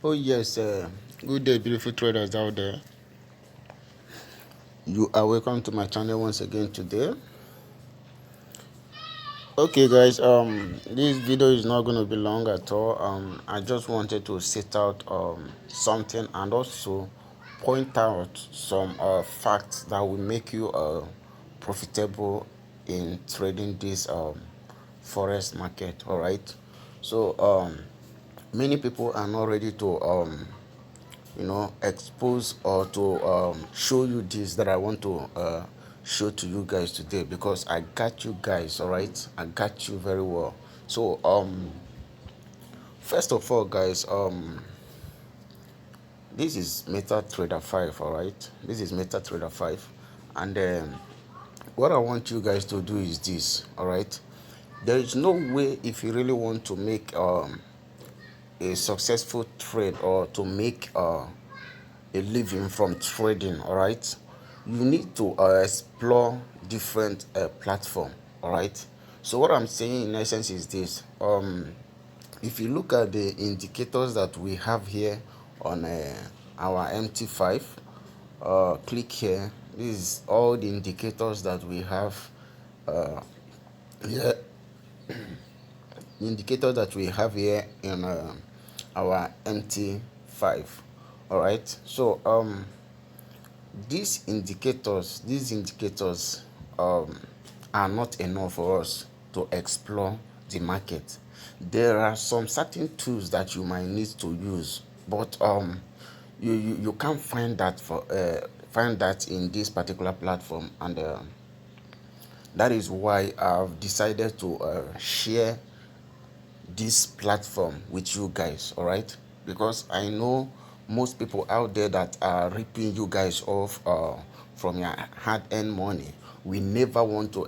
Oh yes, good day, beautiful traders out there. You are welcome to my channel once again today. Okay, guys. This video is not going to be long at all. I just wanted to set out something and also point out some facts that will make you profitable in trading this forex market. All right. So many people are not ready to expose or to show you this that I want to show to you guys today, because I got you guys. All right, I got you very well. So first of all, guys, this is MetaTrader 5. All right, this is MetaTrader 5, and what I want you guys to do is this. All right, there is no way, if you really want to make a successful trade or to make a living from trading, all right, you need to explore different platform. All right, so what I'm saying in essence is this. If you look at the indicators that we have here on our MT5, click here. This is all the indicators that we have here, the indicator that we have here in our MT5. All right, so these indicators are not enough for us to explore the market. There are some certain tools that you might need to use, but you can't find that in this particular platform, and that is why I've decided to share this platform with you guys. All right, because I know most people out there that are ripping you guys off from your hard-earned money. We never want to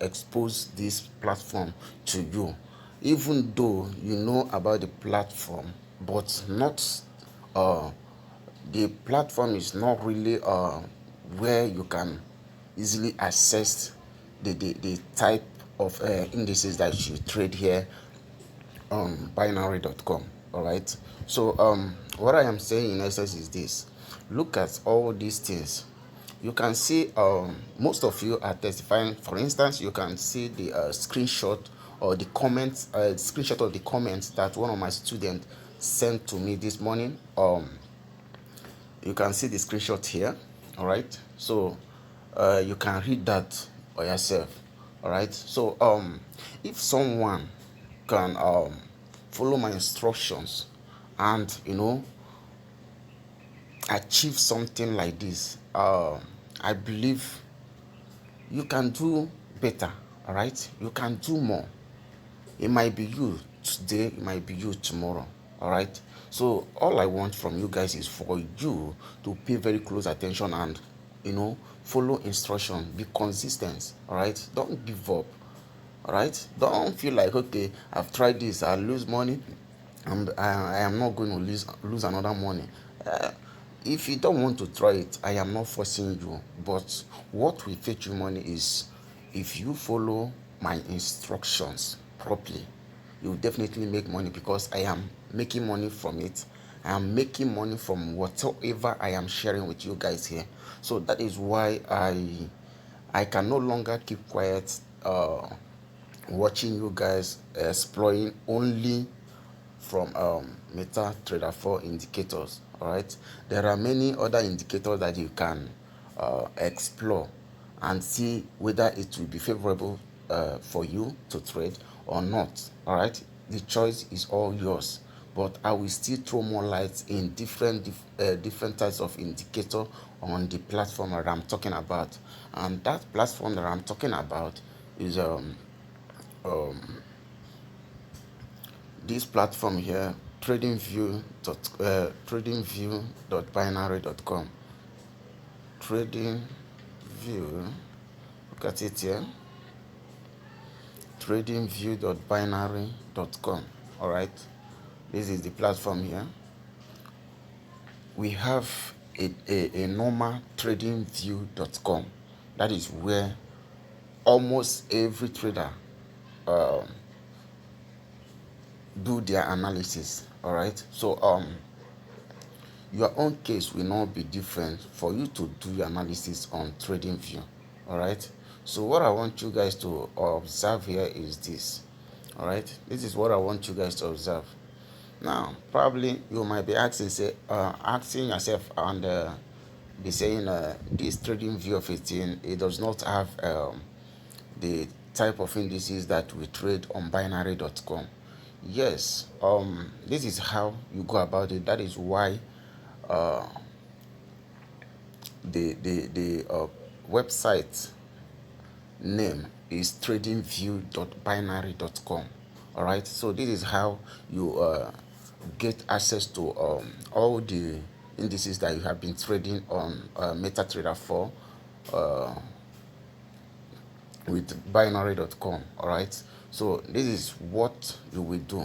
expose this platform to you, even though you know about the platform, but not the platform is not really where you can easily access the type of indices that you trade here on binary.com. All right, so what I am saying in essence is this. Look at all these things. You can see most of you are testifying. For instance, you can see the screenshot or the comments, screenshot of the comments that one of my students sent to me this morning. You can see the screenshot here. All right, so you can read that by yourself. All right, so if someone can follow my instructions and achieve something like this, I believe you can do better. All right, you can do more. It might be you today, it might be you tomorrow. All right, so all I want from you guys is for you to pay very close attention and follow instruction, be consistent. All right, don't give up. All right, don't feel like, okay, I've tried this, I lose money, and I am not going to lose another money. If you don't want to try it, I am not forcing you. But what will fetch you money is if you follow my instructions properly. You will definitely make money, because I am making money from it. I am making money from whatever I am sharing with you guys here. So that is why I can no longer keep quiet, watching you guys exploring only from MetaTrader 4 indicators. All right, there are many other indicators that you can explore and see whether it will be favorable for you to trade or not. All right, the choice is all yours, but I will still throw more lights in different types of indicator on the platform that I'm talking about. And that platform that I'm talking about is this platform here, tradingview.binary.com. Tradingview, look at it here, tradingview.binary.com. All right, this is the platform here. We have a normal tradingview.com. That is where almost every trader do their analysis. All right, so your own case will not be different for you to do your analysis on TradingView. All right, so what I want you guys to observe here is this. All right, this is what I want you guys to observe. Now probably you might be asking yourself and be saying this TradingView of 18, it does not have the type of indices that we trade on binary.com. Yes, this is how you go about it. That is why the website name is tradingview.binary.com. All right, so this is how you get access to all the indices that you have been trading on MetaTrader 4 with binary.com. All right, so this is what you will do.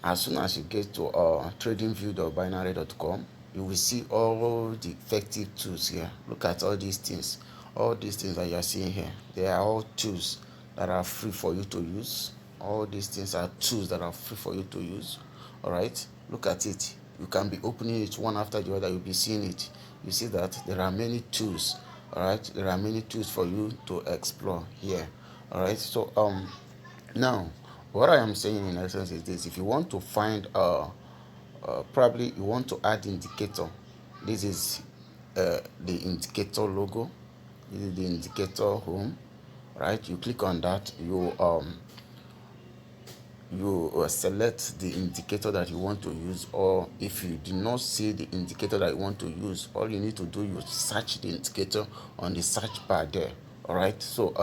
As soon as you get to tradingview.binary.com, you will see all the effective tools here. Look at all these things that you are seeing here. They are all tools that are free for you to use. All these things are tools that are free for you to use. All right, look at it. You can be opening it one after the other. You'll be seeing it. You see that there are many tools. All right, there are many tools for you to explore here. All right, so now what I am saying in essence is this: if you want to find probably you want to add indicator, this is the indicator logo. This is the indicator home. Right, you click on that. You select the indicator that you want to use, or if you do not see the indicator that you want to use, all you need to do, you search the indicator on the search bar there. All right, so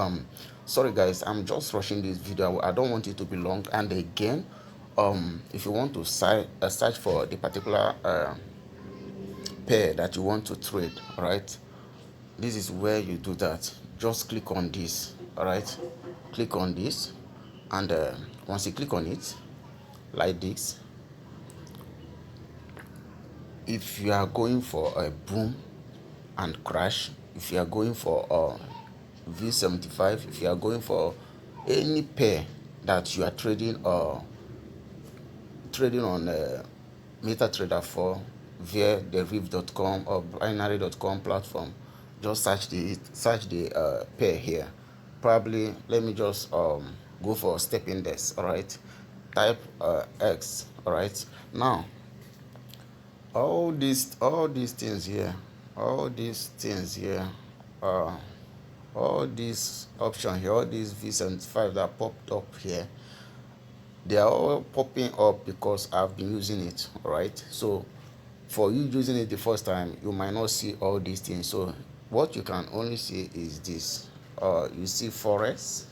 sorry guys, I'm just rushing this video. I don't want it to be long. And again, if you want to search for the particular pair that you want to trade, all right, this is where you do that. Just click on this. All right, click on this, and once you click on it like this, if you are going for a boom and crash, if you are going for a V75, if you are going for any pair that you are trading on MetaTrader 4 via the Reef.com or binary.com platform, just search the pair here. Probably let me just go for step index. All right, type X. All right, now all these things here, all these options here, all these V75 that popped up here, they are all popping up because I've been using it. All right, so for you using it the first time, you might not see all these things. So what you can only see is this. You see forex,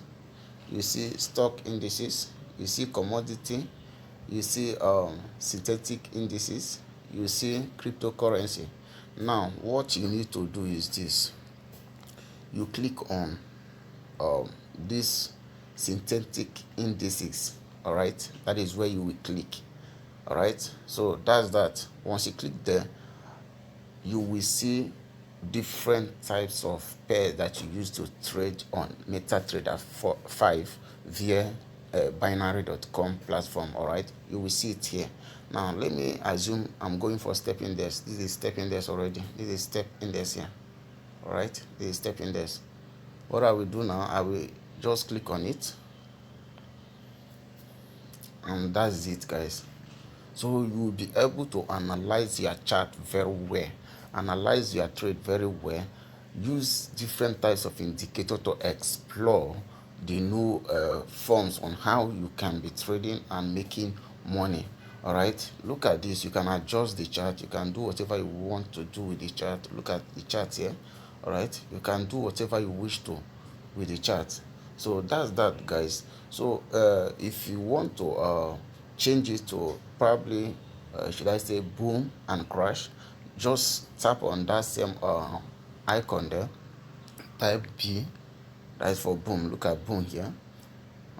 you see stock indices, you see commodity, you see synthetic indices, you see cryptocurrency. Now what you need to do is this: you click on this synthetic indices. All right, that is where you will click. All right, so that's that. Once you click there, you will see different types of pairs that you use to trade on MetaTrader 5 via binary.com platform. All right, you will see it here. Now let me assume I'm going for step index. This is step index already. This is step index here. All right, this is step index. What I will do now, I will just click on it, and that's it, guys. So you will be able to analyze your chart very well, analyze your trade very well, use different types of indicator to explore the new forms on how you can be trading and making money. All right, look at this. You can adjust the chart. You can do whatever you want to do with the chart. Look at the chart here. All right, you can do whatever you wish to with the chart. So that's that, guys. So if you want to change it to probably should I say boom and crash, just tap on that same icon there, type B, that's for boom. Look at boom here.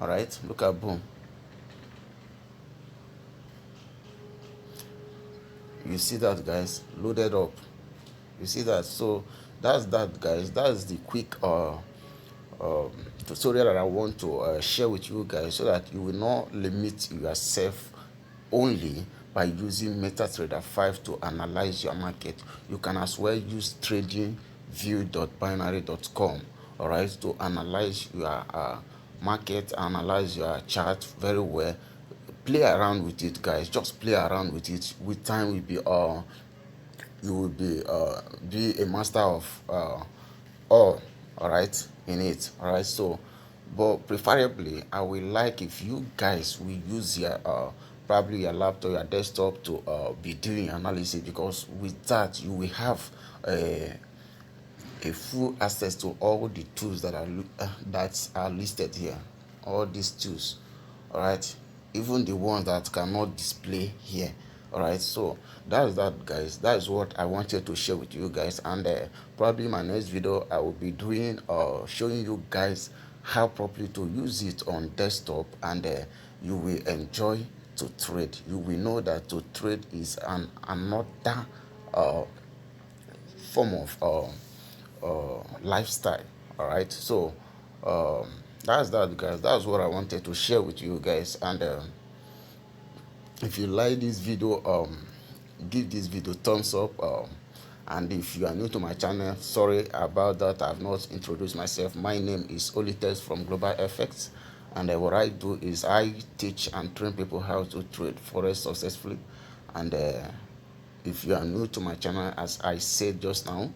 All right, look at boom. You see that, guys, loaded up. You see that? So that's that, guys. That's the quick tutorial that I want to share with you guys, so that you will not limit yourself only by using MetaTrader 5 to analyze your market. You can as well use tradingview.binary.com, all right, to analyze your market, analyze your chart very well. Play around with it, guys. Just play around with it. With time, will be you will be a master of all right, in it, all right. So, but preferably I will like if you guys will use your probably your laptop, your desktop, to be doing analysis, because with that you will have a full access to all the tools that are listed here, all these tools, all right, even the ones that cannot display here, all right. So that's that, guys. That is what I wanted to share with you guys. And probably my next video I will be doing showing you guys how properly to use it on desktop, and you will enjoy to trade. You will know that to trade is another form of lifestyle, all right. So that's that, guys. That's what I wanted to share with you guys. And if you like this video, give this video thumbs up. And if you are new to my channel, sorry about that, I've not introduced myself. My name is Olites from Global FX, and what I do is I teach and train people how to trade forex successfully. And if you are new to my channel, as I said just now,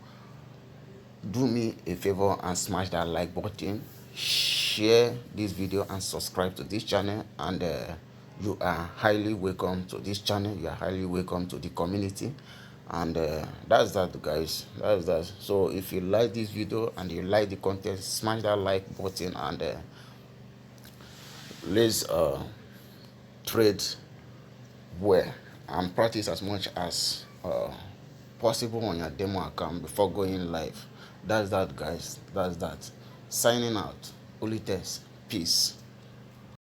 do me a favor and smash that like button, share this video, and subscribe to this channel. And you are highly welcome to this channel. You are highly welcome to the community. And that's that, guys. That's that. So if you like this video and you like the content, smash that like button, and let's trade well and practice as much as possible on your demo account before going live. That's that, guys. That's that. Signing out. Olites. Peace.